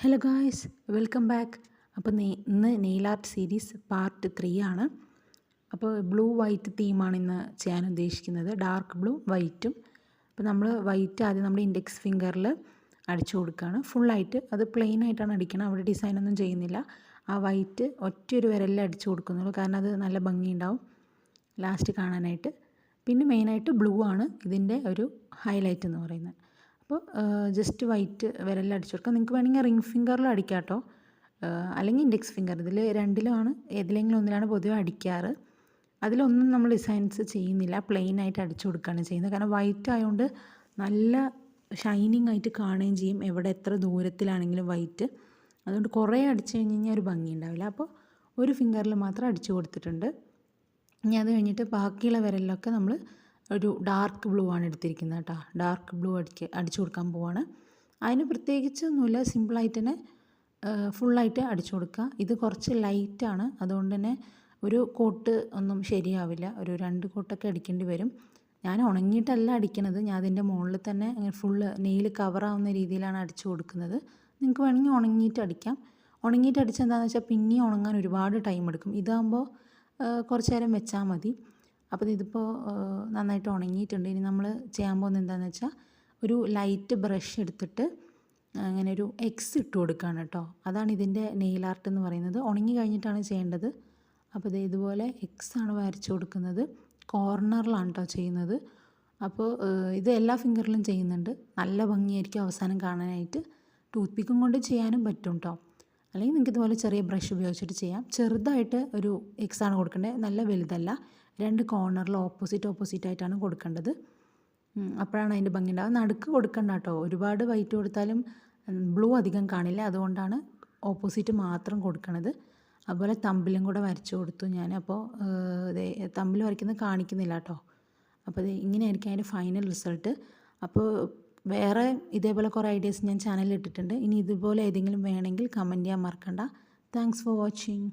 Hello guys, welcome back. അപ്പോൾ ഇന്ന് nail art series part 3 ആണ്. അപ്പോൾ ബ്ലൂ വൈറ്റ് തീമാണ് ഇന്ന് ചെയ്യാൻ ഉദ്ദേശിക്കുന്നത്. ഡാർക്ക് ബ്ലൂ വൈറ്റും. അപ്പോൾ നമ്മൾ വൈറ്റ് ആദ്യം നമ്മുടെ ഇൻഡെക്സ് ഫിംഗറിൽ അടിച്ചു കൊടുക്കുകയാണ് ഫുള്ളായിട്ട്. അത് പ്ലെയിൻ ആയിട്ടാണ് അടിക്കണം, അവിടെ ഡിസൈനൊന്നും ചെയ്യുന്നില്ല. ആ വൈറ്റ് ഒറ്റയൊരു വിരലിൽ അടിച്ചു കൊടുക്കുന്നുള്ളൂ, കാരണം അത് നല്ല ഭംഗിയുണ്ടാവും ലാസ്റ്റ് കാണാനായിട്ട്. പിന്നെ മെയിനായിട്ട് ബ്ലൂ ആണ് ഇതിൻ്റെ ഒരു ഹൈലൈറ്റ് എന്ന് പറയുന്നത്. അപ്പോൾ ജസ്റ്റ് വൈറ്റ് വിരലിൽ അടിച്ചു കൊടുക്കുക. നിങ്ങൾക്ക് വേണമെങ്കിൽ റിംഗ് ഫിംഗറിലും അടിക്കാം കേട്ടോ, അല്ലെങ്കിൽ ഇൻഡെക്സ് ഫിംഗർ. ഇതിൽ രണ്ടിലുമാണ്, ഏതിലെങ്കിലും ഒന്നിലാണ് പൊതുവെ അടിക്കാറ്. അതിലൊന്നും നമ്മൾ ഡിസൈൻസ് ചെയ്യുന്നില്ല, പ്ലെയിൻ ആയിട്ട് അടിച്ചു കൊടുക്കുകയാണ് ചെയ്യുന്നത്. കാരണം വൈറ്റ് ആയതുകൊണ്ട് നല്ല ഷൈനിങ് ആയിട്ട് കാണുകയും ചെയ്യും, എവിടെ എത്ര ദൂരത്തിലാണെങ്കിലും വൈറ്റ്. അതുകൊണ്ട് കുറേ അടിച്ചു കഴിഞ്ഞ് കഴിഞ്ഞാൽ ഒരു ഭംഗി ഉണ്ടാവില്ല. അപ്പോൾ ഒരു ഫിംഗറിൽ മാത്രം അടിച്ചു കൊടുത്തിട്ടുണ്ട്. ഇനി അത് കഴിഞ്ഞിട്ട് ബാക്കിയുള്ള വിരലിലൊക്കെ നമ്മൾ ഒരു ഡാർക്ക് ബ്ലൂ ആണ് എടുത്തിരിക്കുന്നത് കേട്ടോ. ഡാർക്ക് ബ്ലൂ അടിച്ചു കൊടുക്കാൻ പോവാണ്. അതിന് പ്രത്യേകിച്ചൊന്നുമില്ല, സിമ്പിളായിട്ട് തന്നെ ഫുള്ളായിട്ട് അടിച്ചു കൊടുക്കുക. ഇത് കുറച്ച് ലൈറ്റാണ്, അതുകൊണ്ട് തന്നെ ഒരു കോട്ട് ഒന്നും ശരിയാവില്ല, ഒരു 2 കോട്ടൊക്കെ അടിക്കേണ്ടി വരും. ഞാൻ ഉണങ്ങിയിട്ടല്ല അടിക്കണത്, ഞാൻ അതിൻ്റെ മുകളിൽ തന്നെ ഫുള്ള് നെയിൽ കവറാവുന്ന രീതിയിലാണ് അടിച്ചു കൊടുക്കുന്നത്. നിങ്ങൾക്ക് വേണമെങ്കിൽ ഉണങ്ങിയിട്ട് അടിക്കാം. ഉണങ്ങിയിട്ട് അടിച്ചാൽ എന്താണെന്ന് വെച്ചാൽ പിന്നെയും ഉണങ്ങാൻ ഒരുപാട് ടൈം എടുക്കും. ഇതാകുമ്പോൾ കുറച്ച് നേരം വെച്ചാൽ മതി. അപ്പോൾ ഇതിപ്പോൾ നന്നായിട്ട് ഉണങ്ങിയിട്ടുണ്ട്. ഇനി നമ്മൾ ചെയ്യാൻ പോകുന്നത് എന്താണെന്ന് വെച്ചാൽ ഒരു ലൈറ്റ് ബ്രഷ് എടുത്തിട്ട് അങ്ങനെ ഒരു എക്സ് ഇട്ട് കൊടുക്കുകയാണ് കേട്ടോ. അതാണ് ഇതിൻ്റെ നെയിൽ ആർട്ട് എന്ന് പറയുന്നത്. ഉണങ്ങി കഴിഞ്ഞിട്ടാണ് ചെയ്യേണ്ടത്. അപ്പോൾ ഇത് ഇതുപോലെ എക്സ് ആണ് വരച്ച് കൊടുക്കുന്നത്. കോർണറിലാണ് കേട്ടോ ചെയ്യുന്നത്. അപ്പോൾ ഇത് എല്ലാ ഫിംഗറിലും ചെയ്യുന്നുണ്ട്. നല്ല ഭംഗിയായിരിക്കും അവസാനം കാണാനായിട്ട്. ടൂത്ത് പിക്കും കൊണ്ട് ചെയ്യാനും പറ്റും കേട്ടോ, അല്ലെങ്കിൽ നിങ്ങൾക്ക് ഇതുപോലെ ചെറിയ ബ്രഷ് ഉപയോഗിച്ചിട്ട് ചെയ്യാം. ചെറുതായിട്ട് ഒരു എക്സ് ആണ് കൊടുക്കേണ്ടത്, നല്ല വലുതല്ല. 2 കോർണറിൽ ഓപ്പോസിറ്റായിട്ടാണ് കൊടുക്കേണ്ടത്. അപ്പോഴാണ് അതിൻ്റെ ഭംഗി ഉണ്ടാവുക. നടുക്ക് കൊടുക്കണ്ട കേട്ടോ, ഒരുപാട് വൈറ്റ് കൊടുത്താലും ബ്ലൂ അധികം കാണില്ല, അതുകൊണ്ടാണ് ഓപ്പോസിറ്റ് മാത്രം കൊടുക്കണത്. അതുപോലെ തമ്പിലും കൂടെ വരച്ചു കൊടുത്തു ഞാൻ. അപ്പോൾ തമ്പിൽ വരയ്ക്കുന്നത് കാണിക്കുന്നില്ല കേട്ടോ. അപ്പോൾ ഇങ്ങനെയായിരിക്കും അതിൻ്റെ ഫൈനൽ റിസൾട്ട്. അപ്പോൾ വേറെ ഇതേപോലെ കുറേ ഐഡിയാസ് ഞാൻ ചാനലിൽ ഇട്ടിട്ടുണ്ട്. ഇനി ഇതുപോലെ ഏതെങ്കിലും വേണമെങ്കിൽ കമൻറ്റ് ചെയ്യാൻ മറക്കണ്ട. Thanks for watching.